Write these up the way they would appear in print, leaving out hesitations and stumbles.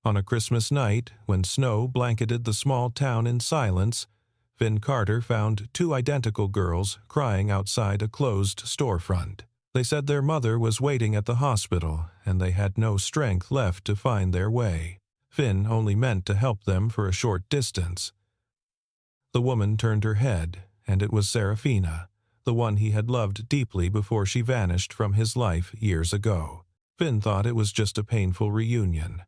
On a Christmas night, when snow blanketed the small town in silence, Finn Carter found two identical girls crying outside a closed storefront. They said their mother was waiting at the hospital, and they had no strength left to find their way. Finn only meant to help them for a short distance. The woman turned her head, and it was Serafina, the one he had loved deeply before she vanished from his life years ago. Finn thought it was just a painful reunion.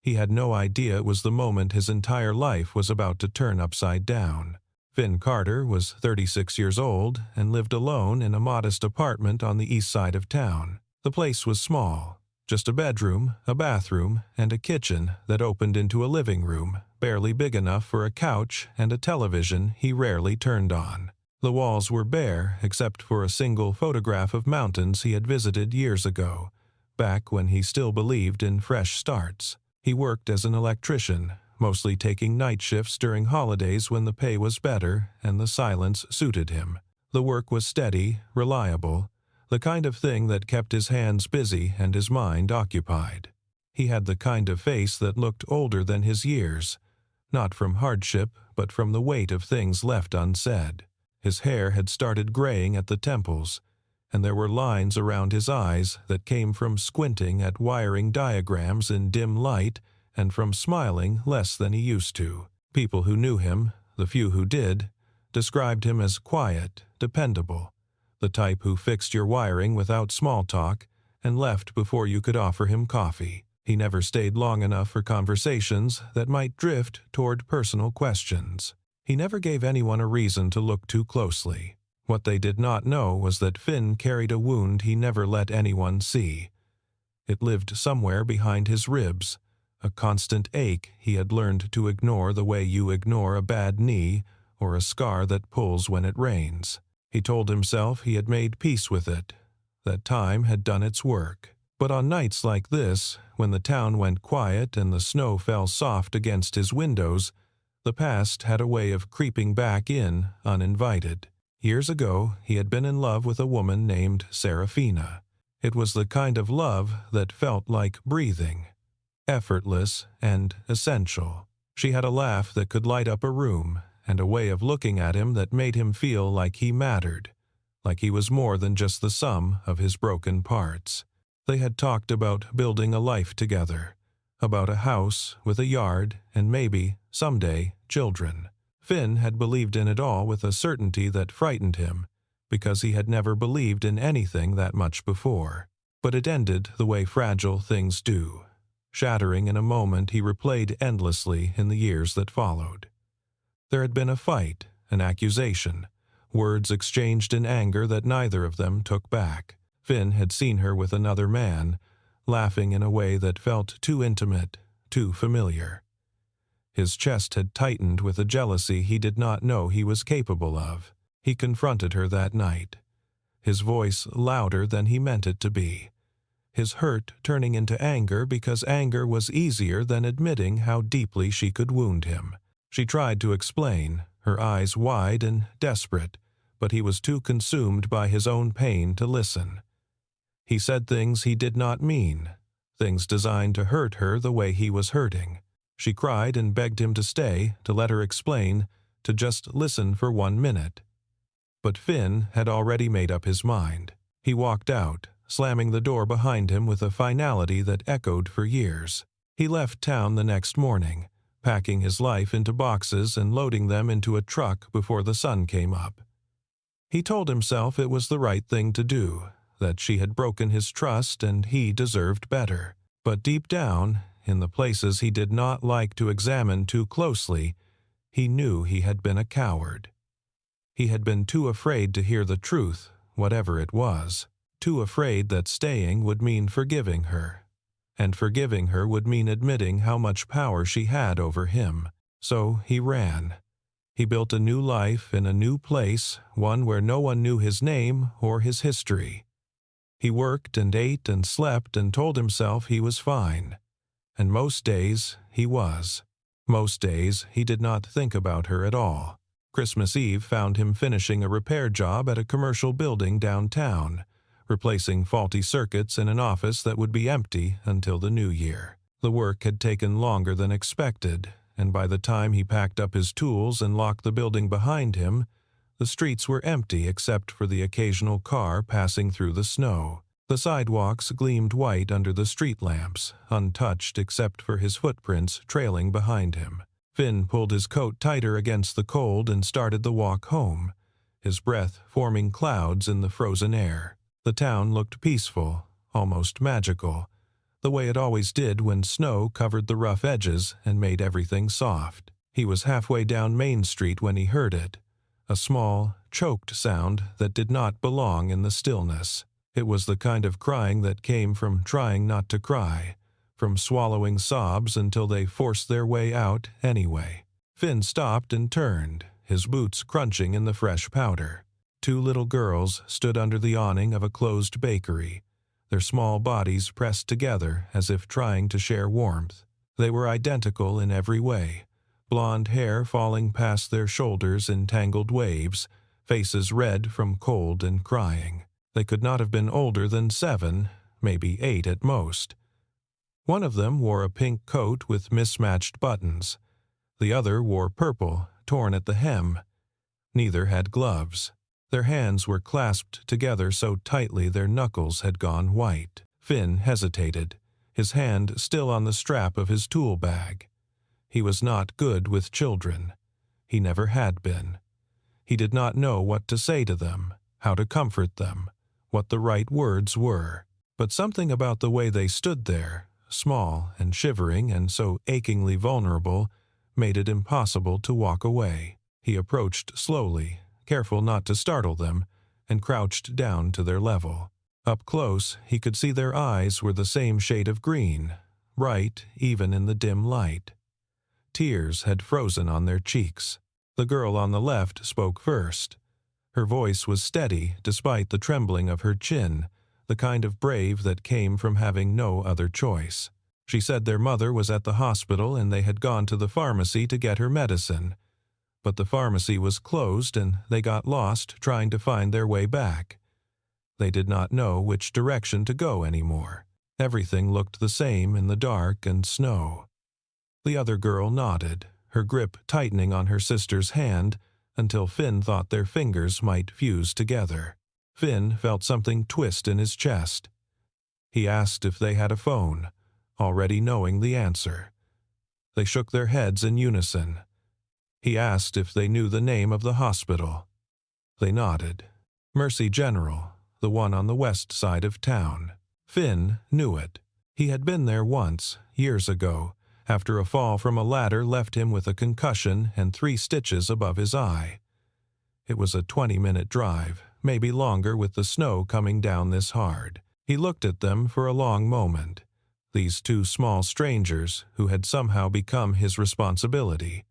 He had no idea it was the moment his entire life was about to turn upside down. Finn Carter was 36 years old and lived alone in a modest apartment on the east side of town. The place was small, just a bedroom, a bathroom, and a kitchen that opened into a living room, barely big enough for a couch and a television he rarely turned on. The walls were bare except for a single photograph of mountains he had visited years ago, back when he still believed in fresh starts. He worked as an electrician, mostly taking night shifts during holidays when the pay was better and the silence suited him. The work was steady, reliable, the kind of thing that kept his hands busy and his mind occupied. He had the kind of face that looked older than his years, not from hardship but from the weight of things left unsaid. His hair had started graying at the temples, and there were lines around his eyes that came from squinting at wiring diagrams in dim light and from smiling less than he used to. People who knew him, the few who did, described him as quiet, dependable, the type who fixed your wiring without small talk and left before you could offer him coffee. He never stayed long enough for conversations that might drift toward personal questions. He never gave anyone a reason to look too closely. What they did not know was that Finn carried a wound he never let anyone see. It lived somewhere behind his ribs, a constant ache he had learned to ignore the way you ignore a bad knee or a scar that pulls when it rains. He told himself he had made peace with it, that time had done its work. But on nights like this, when the town went quiet and the snow fell soft against his windows, the past had a way of creeping back in uninvited. Years ago, he had been in love with a woman named Serafina. It was the kind of love that felt like breathing, effortless and essential. She had a laugh that could light up a room, and a way of looking at him that made him feel like he mattered, like he was more than just the sum of his broken parts. They had talked about building a life together, about a house with a yard and maybe, someday, children. Finn had believed in it all with a certainty that frightened him, because he had never believed in anything that much before. But it ended the way fragile things do, shattering in a moment he replayed endlessly in the years that followed. There had been a fight, an accusation, words exchanged in anger that neither of them took back. Finn had seen her with another man, laughing in a way that felt too intimate, too familiar. His chest had tightened with a jealousy he did not know he was capable of. He confronted her that night, his voice louder than he meant it to be, his hurt turning into anger because anger was easier than admitting how deeply she could wound him. She tried to explain, her eyes wide and desperate, but he was too consumed by his own pain to listen. He said things he did not mean, things designed to hurt her the way he was hurting. She cried and begged him to stay, to let her explain, to just listen for 1 minute. But Finn had already made up his mind. He walked out, slamming the door behind him with a finality that echoed for years. He left town the next morning, packing his life into boxes and loading them into a truck before the sun came up. He told himself it was the right thing to do, that she had broken his trust and he deserved better. But deep down, in the places he did not like to examine too closely, he knew he had been a coward. He had been too afraid to hear the truth, whatever it was, too afraid that staying would mean forgiving her, and forgiving her would mean admitting how much power she had over him. So he ran. He built a new life in a new place, one where no one knew his name or his history. He worked and ate and slept and told himself he was fine. And most days he was. Most days he did not think about her at all. Christmas Eve found him finishing a repair job at a commercial building downtown, replacing faulty circuits in an office that would be empty until the new year. The work had taken longer than expected, and by the time he packed up his tools and locked the building behind him, the streets were empty except for the occasional car passing through the snow. The sidewalks gleamed white under the street lamps, untouched except for his footprints trailing behind him. Finn pulled his coat tighter against the cold and started the walk home, his breath forming clouds in the frozen air. The town looked peaceful, almost magical, the way it always did when snow covered the rough edges and made everything soft. He was halfway down Main Street when he heard it, a small, choked sound that did not belong in the stillness. It was the kind of crying that came from trying not to cry, from swallowing sobs until they forced their way out anyway. Finn stopped and turned, his boots crunching in the fresh powder. Two little girls stood under the awning of a closed bakery, their small bodies pressed together as if trying to share warmth. They were identical in every way, blonde hair falling past their shoulders in tangled waves, faces red from cold and crying. They could not have been older than 7, maybe 8 at most. One of them wore a pink coat with mismatched buttons. The other wore purple, torn at the hem. Neither had gloves. Their hands were clasped together so tightly their knuckles had gone white. Finn hesitated, his hand still on the strap of his tool bag. He was not good with children. He never had been. He did not know what to say to them, how to comfort them, what the right words were. But something about the way they stood there, small and shivering and so achingly vulnerable, made it impossible to walk away. He approached slowly, careful not to startle them, and crouched down to their level. Up close, he could see their eyes were the same shade of green, bright even in the dim light. Tears had frozen on their cheeks. The girl on the left spoke first. Her voice was steady despite the trembling of her chin, the kind of brave that came from having no other choice. She said their mother was at the hospital and they had gone to the pharmacy to get her medicine. But the pharmacy was closed and they got lost trying to find their way back. They did not know which direction to go anymore. Everything looked the same in the dark and snow. The other girl nodded, her grip tightening on her sister's hand until Finn thought their fingers might fuse together. Finn felt something twist in his chest. He asked if they had a phone, already knowing the answer. They shook their heads in unison. He asked if they knew the name of the hospital. They nodded. Mercy General, the one on the west side of town. Finn knew it. He had been there once, years ago, after a fall from a ladder left him with a concussion and 3 stitches above his eye. It was a 20-minute drive, maybe longer with the snow coming down this hard. He looked at them for a long moment, these 2 small strangers who had somehow become his responsibility.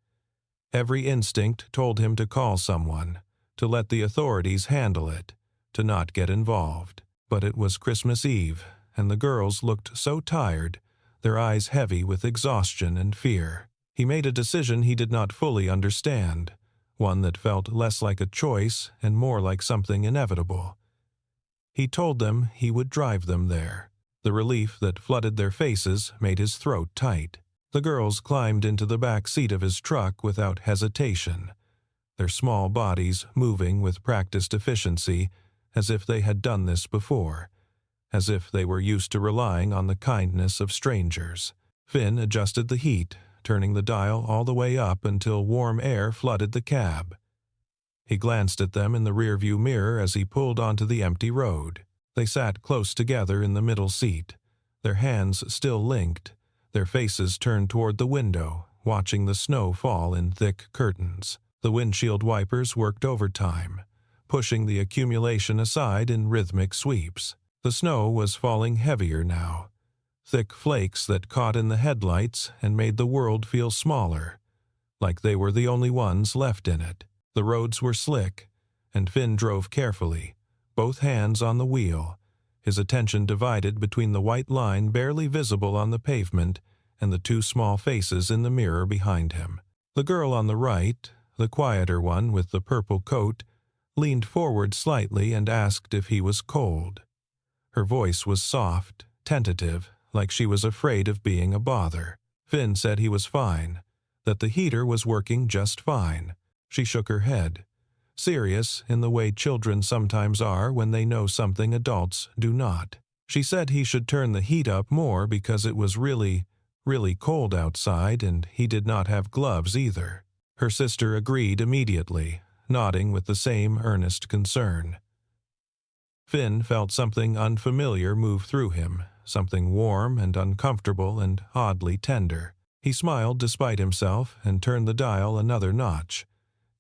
Every instinct told him to call someone, to let the authorities handle it, to not get involved. But it was Christmas Eve, and the girls looked so tired, their eyes heavy with exhaustion and fear. He made a decision he did not fully understand, one that felt less like a choice and more like something inevitable. He told them he would drive them there. The relief that flooded their faces made his throat tight. The girls climbed into the back seat of his truck without hesitation, their small bodies moving with practiced efficiency, as if they had done this before, as if they were used to relying on the kindness of strangers. Finn adjusted the heat, turning the dial all the way up until warm air flooded the cab. He glanced at them in the rearview mirror as he pulled onto the empty road. They sat close together in the middle seat, their hands still linked, their faces turned toward the window, watching the snow fall in thick curtains. The windshield wipers worked overtime, pushing the accumulation aside in rhythmic sweeps. The snow was falling heavier now, thick flakes that caught in the headlights and made the world feel smaller, like they were the only ones left in it. The roads were slick, and Finn drove carefully, both hands on the wheel, his attention divided between the white line barely visible on the pavement and the 2 small faces in the mirror behind him. The girl on the right, the quieter one with the purple coat, leaned forward slightly and asked if he was cold. Her voice was soft, tentative, like she was afraid of being a bother. Finn said he was fine, that the heater was working just fine. She shook her head, serious in the way children sometimes are when they know something adults do not. She said he should turn the heat up more because it was really, really cold outside and he did not have gloves either. Her sister agreed immediately, nodding with the same earnest concern. Finn felt something unfamiliar move through him, something warm and uncomfortable and oddly tender. He smiled despite himself and turned the dial another notch,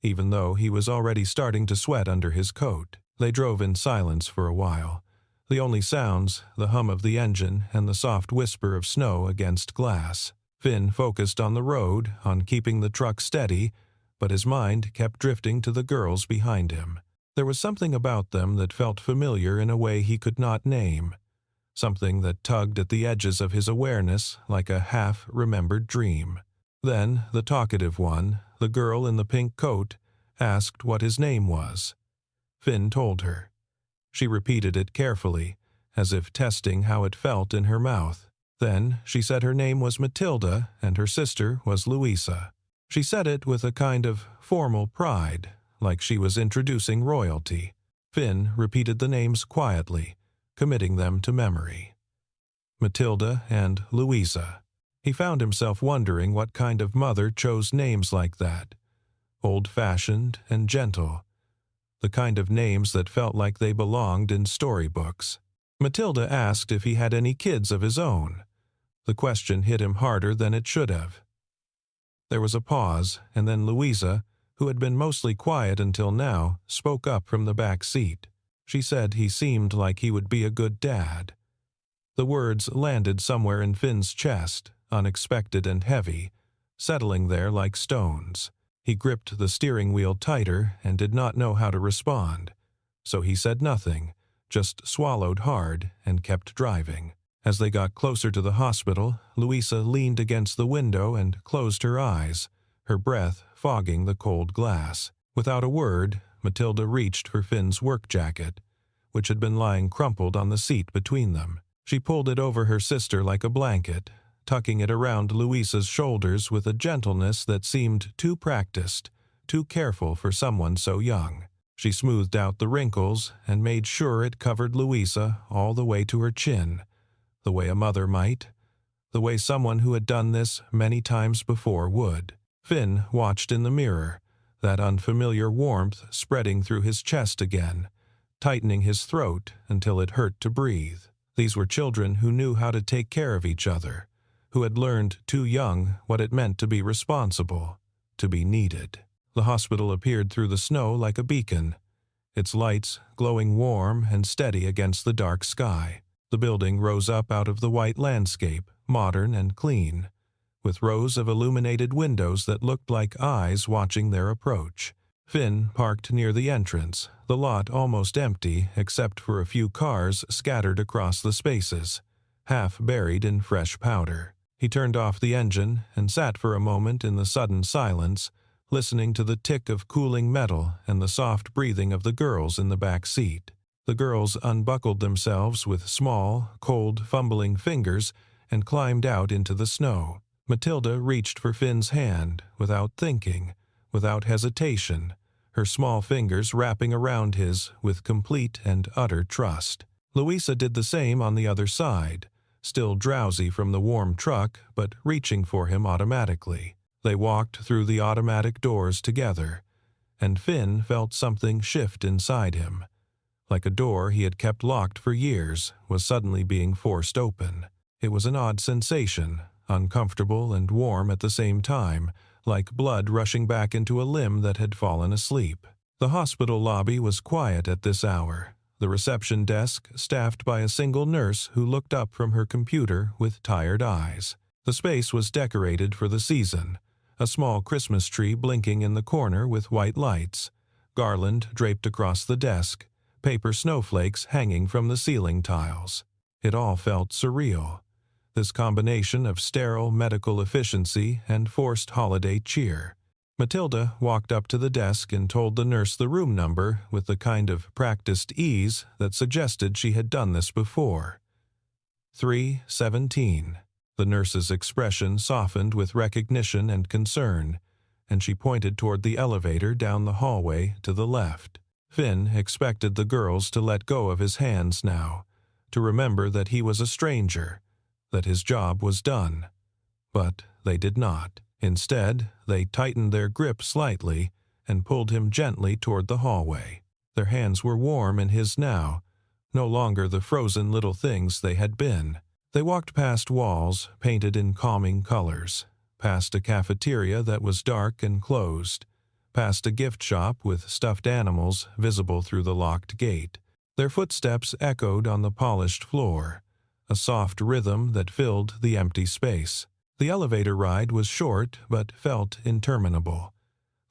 even though he was already starting to sweat under his coat. They drove in silence for a while. The only sounds, the hum of the engine and the soft whisper of snow against glass. Finn focused on the road, on keeping the truck steady, but his mind kept drifting to the girls behind him. There was something about them that felt familiar in a way he could not name, something that tugged at the edges of his awareness like a half-remembered dream. Then the talkative one, the girl in the pink coat, asked what his name was. Finn told her. She repeated it carefully, as if testing how it felt in her mouth. Then she said her name was Matilda and her sister was Louisa. She said it with a kind of formal pride, like she was introducing royalty. Finn repeated the names quietly, committing them to memory. Matilda and Louisa. He found himself wondering what kind of mother chose names like that. Old-fashioned and gentle. The kind of names that felt like they belonged in storybooks. Matilda asked if he had any kids of his own. The question hit him harder than it should have. There was a pause, and then Louisa, who had been mostly quiet until now, spoke up from the back seat. She said he seemed like he would be a good dad. The words landed somewhere in Finn's chest, unexpected and heavy, settling there like stones. He gripped the steering wheel tighter and did not know how to respond, so he said nothing, just swallowed hard and kept driving. As they got closer to the hospital, Louisa leaned against the window and closed her eyes, her breath fogging the cold glass. Without a word, Matilda reached for Finn's work jacket, which had been lying crumpled on the seat between them. She pulled it over her sister like a blanket, tucking it around Louisa's shoulders with a gentleness that seemed too practiced, too careful for someone so young. She smoothed out the wrinkles and made sure it covered Louisa all the way to her chin, the way a mother might, the way someone who had done this many times before would. Finn watched in the mirror, that unfamiliar warmth spreading through his chest again, tightening his throat until it hurt to breathe. These were children who knew how to take care of each other, who had learned too young what it meant to be responsible, to be needed. The hospital appeared through the snow like a beacon, its lights glowing warm and steady against the dark sky. The building rose up out of the white landscape, modern and clean, with rows of illuminated windows that looked like eyes watching their approach. Finn parked near the entrance, the lot almost empty except for a few cars scattered across the spaces, half buried in fresh powder. He turned off the engine and sat for a moment in the sudden silence, listening to the tick of cooling metal and the soft breathing of the girls in the back seat. The girls unbuckled themselves with small, cold, fumbling fingers and climbed out into the snow. Matilda reached for Finn's hand, without thinking, without hesitation, her small fingers wrapping around his with complete and utter trust. Louisa did the same on the other side, still drowsy from the warm truck, but reaching for him automatically. They walked through the automatic doors together, and Finn felt something shift inside him, like a door he had kept locked for years was suddenly being forced open. It was an odd sensation, uncomfortable and warm at the same time, like blood rushing back into a limb that had fallen asleep. The hospital lobby was quiet at this hour, the reception desk staffed by a single nurse who looked up from her computer with tired eyes. The space was decorated for the season, a small Christmas tree blinking in the corner with white lights, garland draped across the desk, paper snowflakes hanging from the ceiling tiles. It all felt surreal, this combination of sterile medical efficiency and forced holiday cheer. Matilda walked up to the desk and told the nurse the room number with the kind of practiced ease that suggested she had done this before. 317. The nurse's expression softened with recognition and concern, and she pointed toward the elevator down the hallway to the left. Finn expected the girls to let go of his hands now, to remember that he was a stranger, that his job was done. But they did not. Instead, they tightened their grip slightly and pulled him gently toward the hallway. Their hands were warm in his now, no longer the frozen little things they had been. They walked past walls painted in calming colors, past a cafeteria that was dark and closed, past a gift shop with stuffed animals visible through the locked gate. Their footsteps echoed on the polished floor, a soft rhythm that filled the empty space. The elevator ride was short but felt interminable.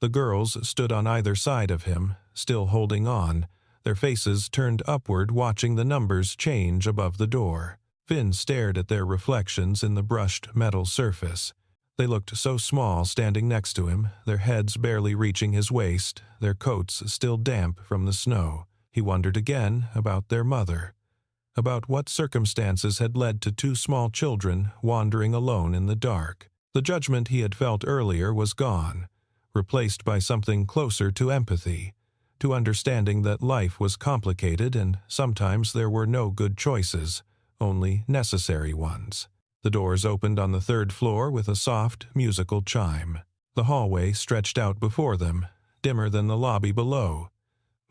The girls stood on either side of him, still holding on, their faces turned upward watching the numbers change above the door. Finn stared at their reflections in the brushed metal surface. They looked so small standing next to him, their heads barely reaching his waist, their coats still damp from the snow. He wondered again about their mother, about what circumstances had led to two small children wandering alone in the dark. The judgment he had felt earlier was gone, replaced by something closer to empathy, to understanding that life was complicated and sometimes there were no good choices, only necessary ones. The doors opened on the third floor with a soft, musical chime. The hallway stretched out before them, dimmer than the lobby below,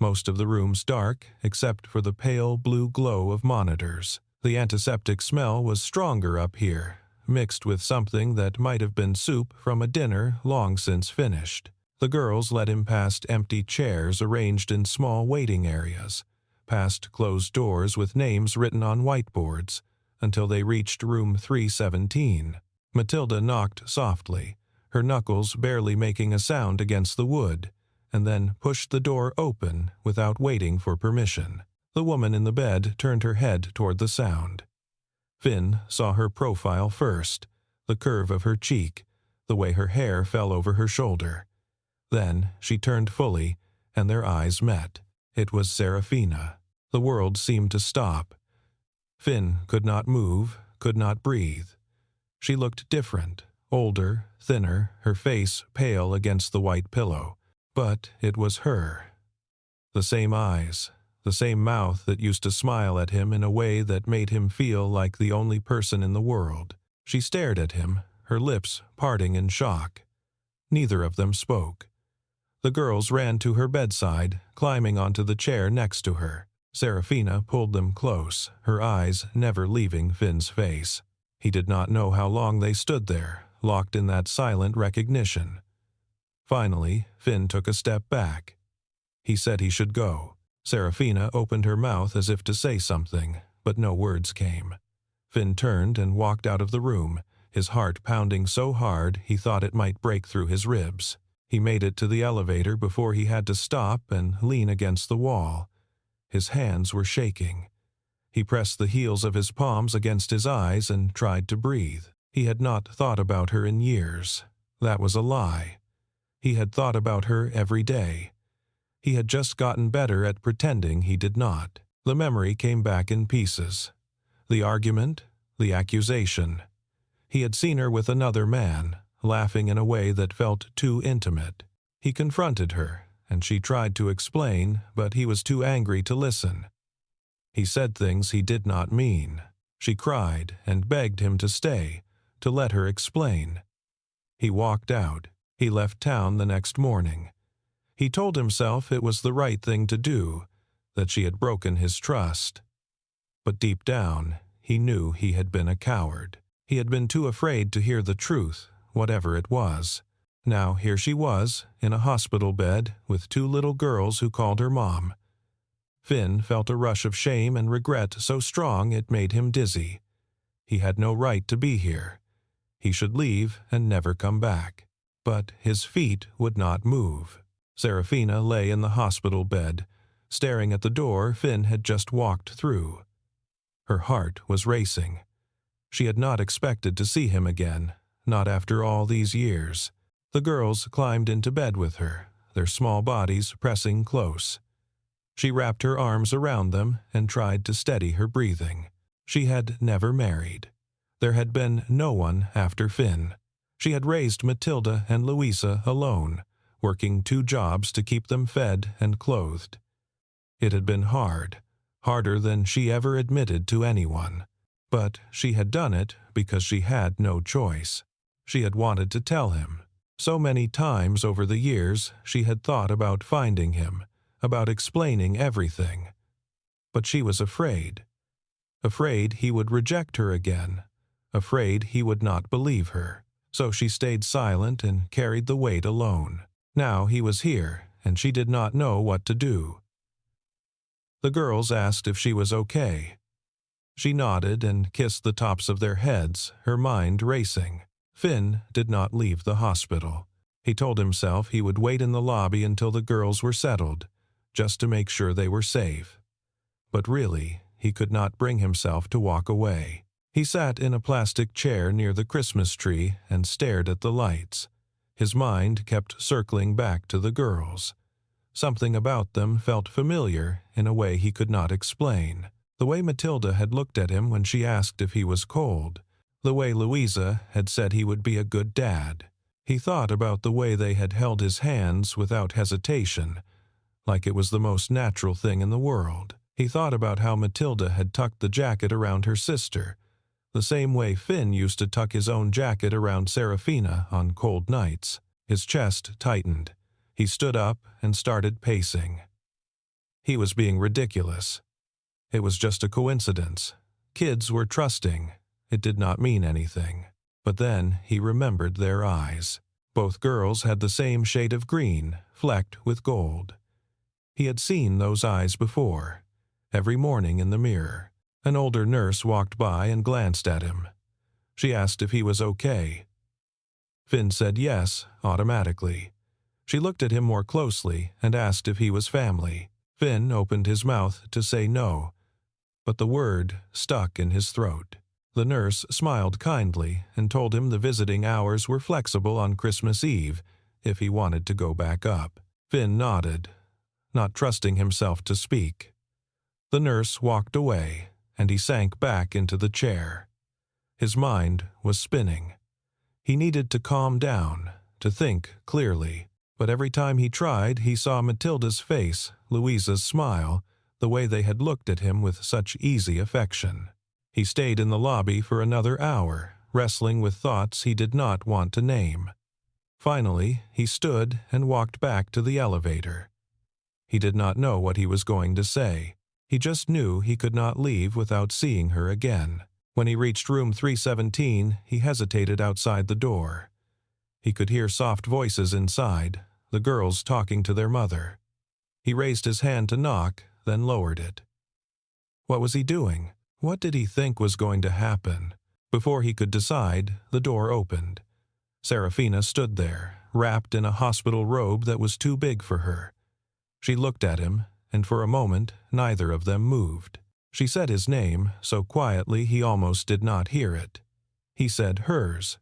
most of the rooms dark except for the pale blue glow of monitors. The antiseptic smell was stronger up here, mixed with something that might have been soup from a dinner long since finished. The girls led him past empty chairs arranged in small waiting areas, past closed doors with names written on whiteboards, until they reached room 317. Matilda knocked softly, her knuckles barely making a sound against the wood, and then pushed the door open without waiting for permission. The woman in the bed turned her head toward the sound. Finn saw her profile first, the curve of her cheek, the way her hair fell over her shoulder. Then she turned fully, and their eyes met. It was Serafina. The world seemed to stop. Finn could not move, could not breathe. She looked different, older, thinner, her face pale against the white pillow. But it was her. The same eyes, the same mouth that used to smile at him in a way that made him feel like the only person in the world. She stared at him, her lips parting in shock. Neither of them spoke. The girls ran to her bedside, climbing onto the chair next to her. Serafina pulled them close, her eyes never leaving Finn's face. He did not know how long they stood there, locked in that silent recognition. Finally, Finn took a step back. He said he should go. Serafina opened her mouth as if to say something, but no words came. Finn turned and walked out of the room, his heart pounding so hard he thought it might break through his ribs. He made it to the elevator before he had to stop and lean against the wall. His hands were shaking. He pressed the heels of his palms against his eyes and tried to breathe. He had not thought about her in years. That was a lie. He had thought about her every day. He had just gotten better at pretending he did not. The memory came back in pieces. The argument, the accusation. He had seen her with another man, laughing in a way that felt too intimate. He confronted her, and she tried to explain, but he was too angry to listen. He said things he did not mean. She cried and begged him to stay, to let her explain. He walked out. He left town the next morning. He told himself it was the right thing to do, that she had broken his trust. But deep down, he knew he had been a coward. He had been too afraid to hear the truth, whatever it was. Now here she was, in a hospital bed, with two little girls who called her mom. Finn felt a rush of shame and regret so strong it made him dizzy. He had no right to be here. He should leave and never come back. But his feet would not move. Serafina lay in the hospital bed, staring at the door Finn had just walked through. Her heart was racing. She had not expected to see him again, not after all these years. The girls climbed into bed with her, their small bodies pressing close. She wrapped her arms around them and tried to steady her breathing. She had never married. There had been no one after Finn. She had raised Matilda and Louisa alone, working 2 jobs to keep them fed and clothed. It had been hard, harder than she ever admitted to anyone. But she had done it because she had no choice. She had wanted to tell him. So many times over the years she had thought about finding him, about explaining everything. But she was afraid. Afraid he would reject her again. Afraid he would not believe her. So she stayed silent and carried the weight alone. Now he was here, and she did not know what to do. The girls asked if she was okay. She nodded and kissed the tops of their heads, her mind racing. Finn did not leave the hospital. He told himself he would wait in the lobby until the girls were settled, just to make sure they were safe. But really, he could not bring himself to walk away. He sat in a plastic chair near the Christmas tree and stared at the lights. His mind kept circling back to the girls. Something about them felt familiar in a way he could not explain. The way Matilda had looked at him when she asked if he was cold. The way Louisa had said he would be a good dad. He thought about the way they had held his hands without hesitation, like it was the most natural thing in the world. He thought about how Matilda had tucked the jacket around her sister, the same way Finn used to tuck his own jacket around Serafina on cold nights. His chest tightened. He stood up and started pacing. He was being ridiculous. It was just a coincidence. Kids were trusting. It did not mean anything. But then he remembered their eyes. Both girls had the same shade of green, flecked with gold. He had seen those eyes before, every morning in the mirror. An older nurse walked by and glanced at him. She asked if he was okay. Finn said yes, automatically. She looked at him more closely and asked if he was family. Finn opened his mouth to say no, but the word stuck in his throat. The nurse smiled kindly and told him the visiting hours were flexible on Christmas Eve if he wanted to go back up. Finn nodded, not trusting himself to speak. The nurse walked away, and he sank back into the chair. His mind was spinning. He needed to calm down, to think clearly. But every time he tried, he saw Matilda's face, Louisa's smile, the way they had looked at him with such easy affection. He stayed in the lobby for another hour, wrestling with thoughts he did not want to name. Finally, he stood and walked back to the elevator. He did not know what he was going to say. He just knew he could not leave without seeing her again. When he reached room 317, he hesitated outside the door. He could hear soft voices inside, the girls talking to their mother. He raised his hand to knock, then lowered it. What was he doing? What did he think was going to happen? Before he could decide, the door opened. Serafina stood there, wrapped in a hospital robe that was too big for her. She looked at him, and for a moment neither of them moved. She said his name, so quietly he almost did not hear it. He said hers.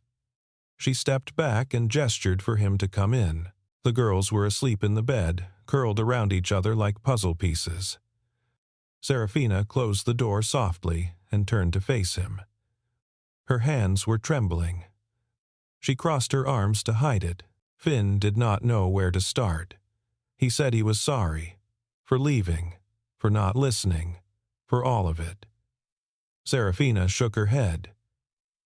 She stepped back and gestured for him to come in. The girls were asleep in the bed, curled around each other like puzzle pieces. Serafina closed the door softly and turned to face him. Her hands were trembling. She crossed her arms to hide it. Finn did not know where to start. He said he was sorry, for leaving, for not listening, for all of it. Serafina shook her head.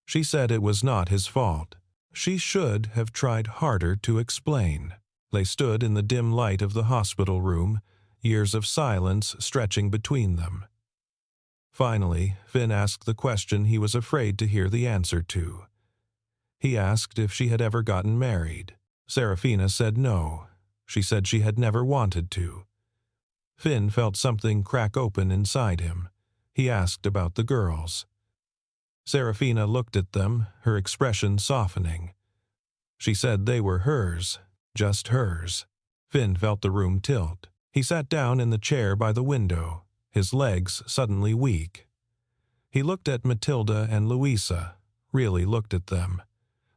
She said it was not his fault. She should have tried harder to explain. They stood in the dim light of the hospital room, years of silence stretching between them. Finally, Finn asked the question he was afraid to hear the answer to. He asked if she had ever gotten married. Serafina said no. She said she had never wanted to. Finn felt something crack open inside him. He asked about the girls. Serafina looked at them, her expression softening. She said they were hers, just hers. Finn felt the room tilt. He sat down in the chair by the window, his legs suddenly weak. He looked at Matilda and Louisa, really looked at them.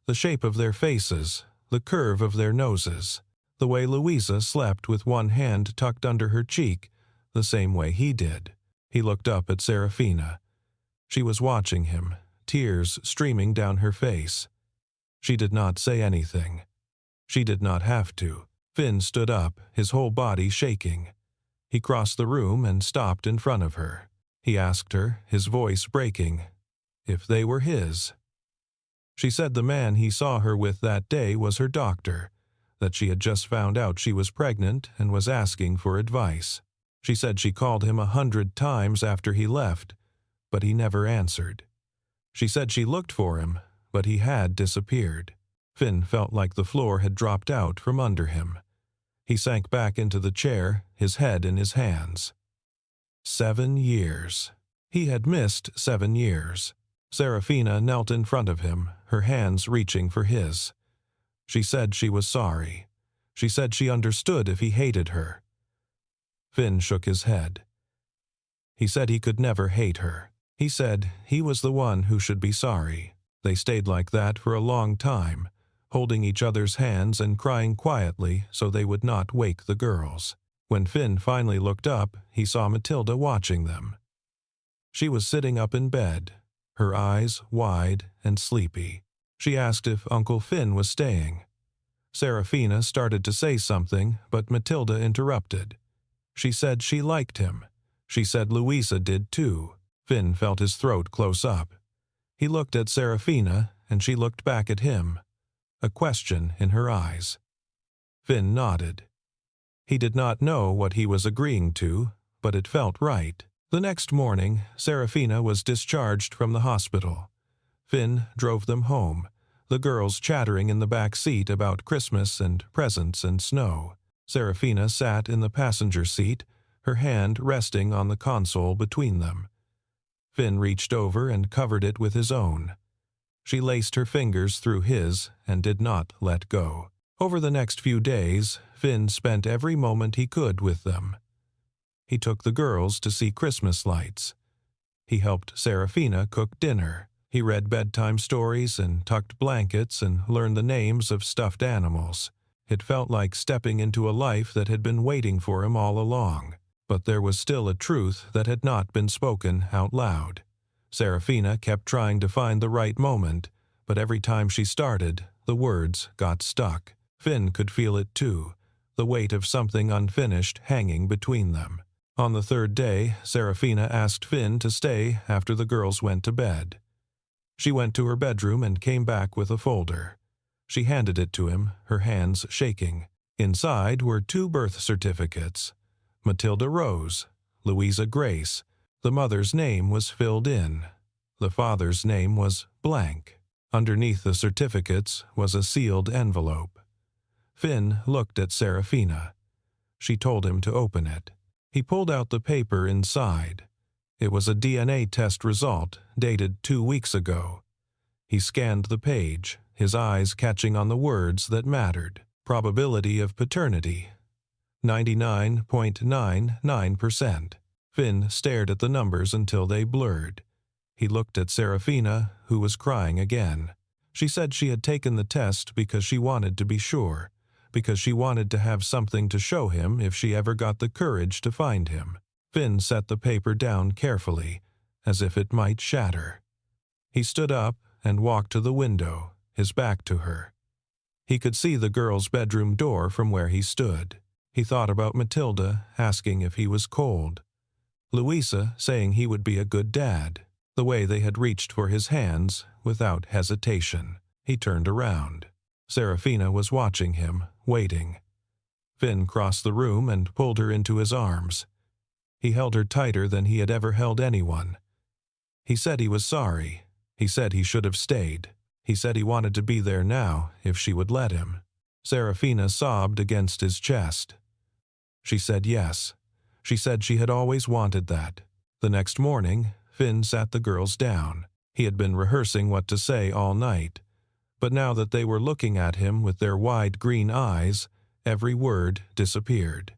The shape of their faces, the curve of their noses, the way Louisa slept with one hand tucked under her cheek, the same way he did. He looked up at Serafina. She was watching him, tears streaming down her face. She did not say anything. She did not have to. Finn stood up, his whole body shaking. He crossed the room and stopped in front of her. He asked her, his voice breaking, if they were his. She said the man he saw her with that day was her doctor, that she had just found out she was pregnant and was asking for advice. She said she called him 100 times after he left, but he never answered. She said she looked for him, but he had disappeared. Finn felt like the floor had dropped out from under him. He sank back into the chair, his head in his hands. 7 years. He had missed 7 years. Serafina knelt in front of him, her hands reaching for his. She said she was sorry. She said she understood if he hated her. Finn shook his head. He said he could never hate her. He said he was the one who should be sorry. They stayed like that for a long time, holding each other's hands and crying quietly so they would not wake the girls. When Finn finally looked up, he saw Matilda watching them. She was sitting up in bed, her eyes wide and sleepy. She asked if Uncle Finn was staying. Serafina started to say something, but Matilda interrupted. She said she liked him. She said Louisa did too. Finn felt his throat close up. He looked at Serafina, and she looked back at him, a question in her eyes. Finn nodded. He did not know what he was agreeing to, but it felt right. The next morning, Serafina was discharged from the hospital. Finn drove them home, the girls chattering in the back seat about Christmas and presents and snow. Serafina sat in the passenger seat, her hand resting on the console between them. Finn reached over and covered it with his own. She laced her fingers through his and did not let go. Over the next few days, Finn spent every moment he could with them. He took the girls to see Christmas lights. He helped Serafina cook dinner. He read bedtime stories and tucked blankets and learned the names of stuffed animals. It felt like stepping into a life that had been waiting for him all along. But there was still a truth that had not been spoken out loud. Serafina kept trying to find the right moment, but every time she started, the words got stuck. Finn could feel it too, the weight of something unfinished hanging between them. On the third day, Serafina asked Finn to stay after the girls went to bed. She went to her bedroom and came back with a folder. She handed it to him, her hands shaking. Inside were 2 birth certificates. Matilda Rose, Louisa Grace. The mother's name was filled in. The father's name was blank. Underneath the certificates was a sealed envelope. Finn looked at Serafina. She told him to open it. He pulled out the paper inside. It was a DNA test result dated 2 weeks ago. He scanned the page, his eyes catching on the words that mattered. Probability of paternity, 99.99%. Finn stared at the numbers until they blurred. He looked at Serafina, who was crying again. She said she had taken the test because she wanted to be sure, because she wanted to have something to show him if she ever got the courage to find him. Finn set the paper down carefully, as if it might shatter. He stood up and walked to the window, his back to her. He could see the girl's bedroom door from where he stood. He thought about Matilda asking if he was cold. Louisa saying he would be a good dad, the way they had reached for his hands without hesitation. He turned around. Serafina was watching him, waiting. Finn crossed the room and pulled her into his arms. He held her tighter than he had ever held anyone. He said he was sorry. He said he should have stayed. He said he wanted to be there now if she would let him. Serafina sobbed against his chest. She said yes. She said she had always wanted that. The next morning, Finn sat the girls down. He had been rehearsing what to say all night. But now that they were looking at him with their wide green eyes, every word disappeared.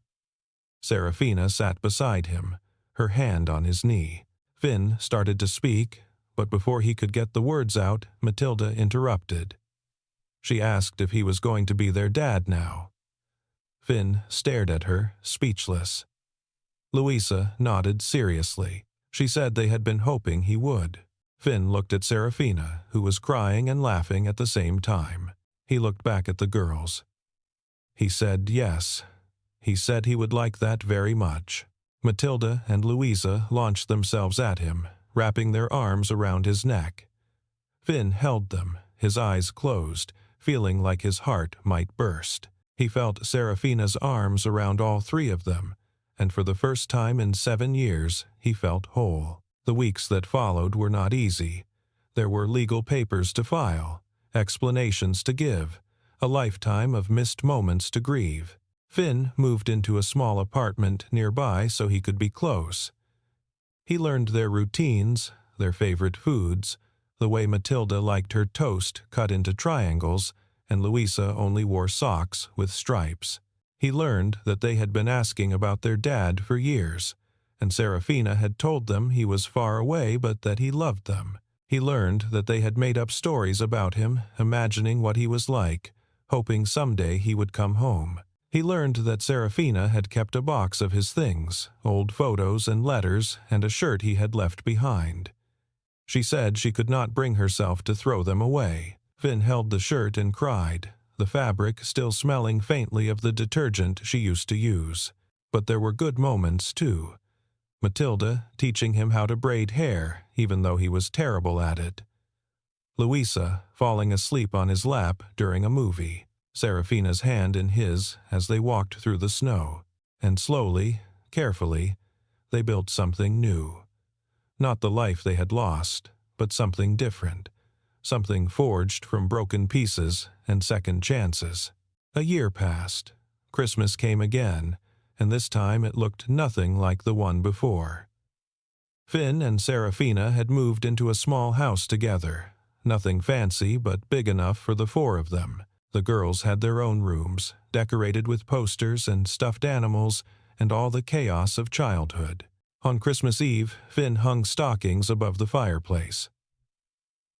Serafina sat beside him, her hand on his knee. Finn started to speak, but before he could get the words out, Matilda interrupted. She asked if he was going to be their dad now. Finn stared at her, speechless. Louisa nodded seriously. She said they had been hoping he would. Finn looked at Serafina, who was crying and laughing at the same time. He looked back at the girls. He said yes. He said he would like that very much. Matilda and Louisa launched themselves at him, wrapping their arms around his neck. Finn held them, his eyes closed, feeling like his heart might burst. He felt Serafina's arms around all three of them, and for the first time in 7 years, he felt whole. The weeks that followed were not easy. There were legal papers to file, explanations to give, a lifetime of missed moments to grieve. Finn moved into a small apartment nearby so he could be close. He learned their routines, their favorite foods, the way Matilda liked her toast cut into triangles, and Louisa only wore socks with stripes. He learned that they had been asking about their dad for years, and Serafina had told them he was far away but that he loved them. He learned that they had made up stories about him, imagining what he was like, hoping someday he would come home. He learned that Serafina had kept a box of his things, old photos and letters, and a shirt he had left behind. She said she could not bring herself to throw them away. Finn held the shirt and cried, the fabric still smelling faintly of the detergent she used to use. But there were good moments, too. Matilda teaching him how to braid hair, even though he was terrible at it. Louisa falling asleep on his lap during a movie. Serafina's hand in his as they walked through the snow, and slowly, carefully, they built something new. Not the life they had lost, but something different, something forged from broken pieces and second chances. A year passed. Christmas came again, and this time it looked nothing like the one before. Finn and Serafina had moved into a small house together, nothing fancy but big enough for the four of them. The girls had their own rooms, decorated with posters and stuffed animals and all the chaos of childhood. On Christmas Eve, Finn hung stockings above the fireplace.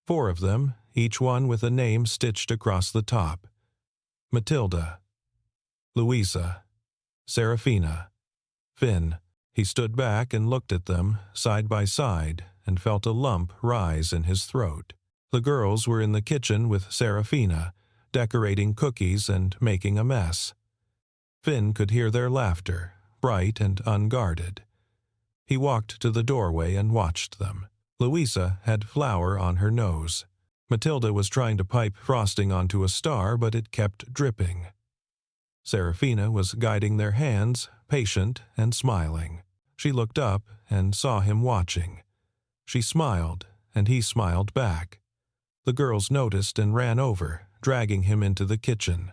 4 of them, each one with a name stitched across the top. Matilda, Louisa, Serafina, Finn. He stood back and looked at them, side by side, and felt a lump rise in his throat. The girls were in the kitchen with Serafina, decorating cookies and making a mess. Finn could hear their laughter, bright and unguarded. He walked to the doorway and watched them. Louisa had flour on her nose. Matilda was trying to pipe frosting onto a star, but it kept dripping. Serafina was guiding their hands, patient and smiling. She looked up and saw him watching. She smiled, and he smiled back. The girls noticed and ran over, dragging him into the kitchen.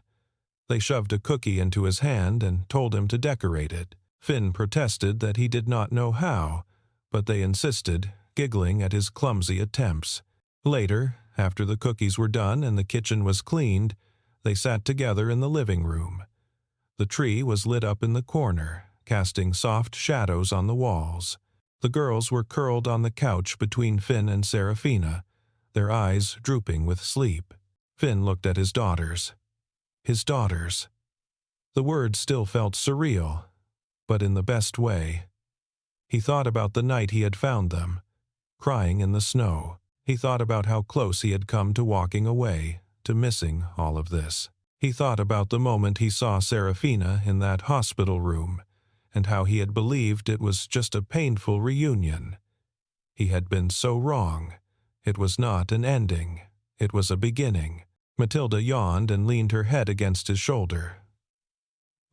They shoved a cookie into his hand and told him to decorate it. Finn protested that he did not know how, but they insisted, giggling at his clumsy attempts. Later, after the cookies were done and the kitchen was cleaned, they sat together in the living room. The tree was lit up in the corner, casting soft shadows on the walls. The girls were curled on the couch between Finn and Serafina, their eyes drooping with sleep. Finn looked at his daughters. His daughters. The words still felt surreal, but in the best way. He thought about the night he had found them, crying in the snow. He thought about how close he had come to walking away, to missing all of this. He thought about the moment he saw Serafina in that hospital room, and how he had believed it was just a painful reunion. He had been so wrong. It was not an ending. It was a beginning. Matilda yawned and leaned her head against his shoulder.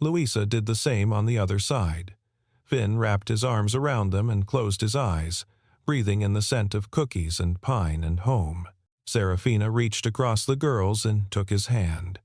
Louisa did the same on the other side. Finn wrapped his arms around them and closed his eyes, breathing in the scent of cookies and pine and home. Serafina reached across the girls and took his hand.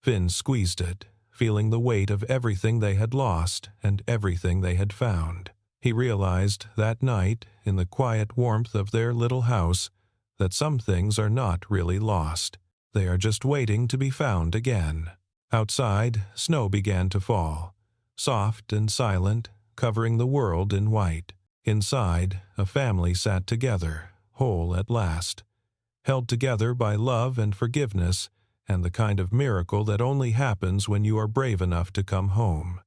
Finn squeezed it, feeling the weight of everything they had lost and everything they had found. He realized that night, in the quiet warmth of their little house, that some things are not really lost. They are just waiting to be found again. Outside, snow began to fall, soft and silent, covering the world in white. Inside, a family sat together, whole at last, held together by love and forgiveness and the kind of miracle that only happens when you are brave enough to come home.